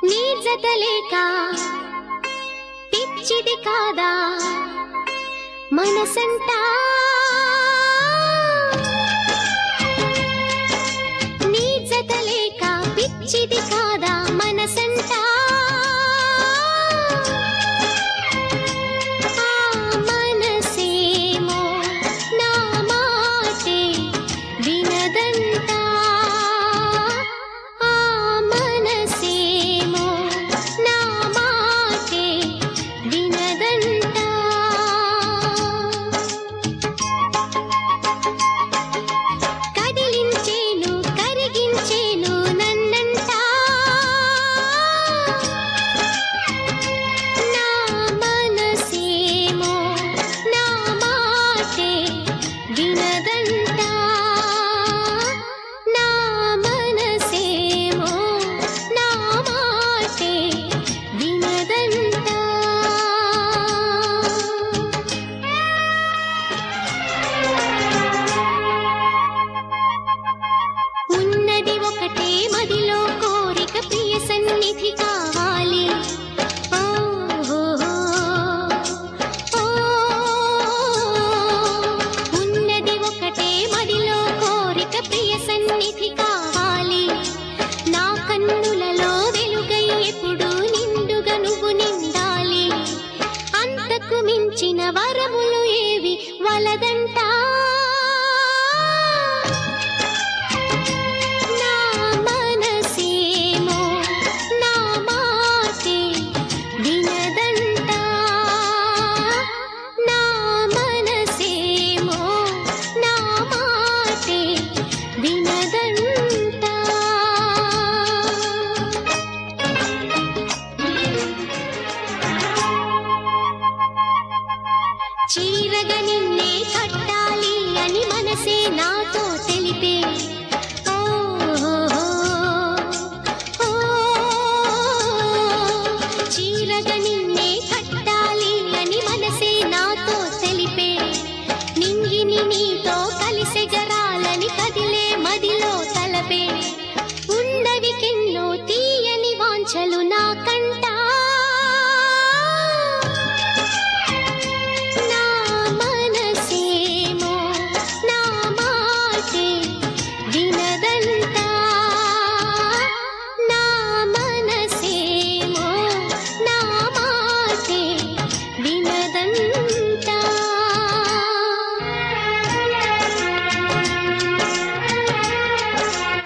నీ జతలేక పిచ్చిది కాదా మనసంటా, నీ జతలేక పిచ్చిది కాదా మనసంటా, ఆ మనసేమో నా మాటే వినదంటా, ఆ మనసేమో నా మాటే వినదంటా. కదిలించేను కరిగించేను నన్నంటా, నా మనసేమో నా మాటే వినదంటా, నా మనసేమో నా మాటే వినదంటా. ఉన్నది ఒకటే మదిలో కోరిక ప్రియ సన్నిధి కావాలి, ఓహో ఓ, ఉన్నది ఒకటే మదిలో కోరిక ప్రియ సన్నిధి కావాలి, నా కన్నులలో వెలుగై ఎప్పుడు నిండుగా నువ్వు నిండాలి, అంతకు మించిన వరములు ఏవి వలదంటా, నా మనసేమో నా మాటే వినదంటా, నా మనసేమో నా మాటే వినదంటా. చీరగా నిన్నే కట్టాలి అని మనసే నాతో తెలిపే, ఓహో ఓ, చీరగా నిన్నే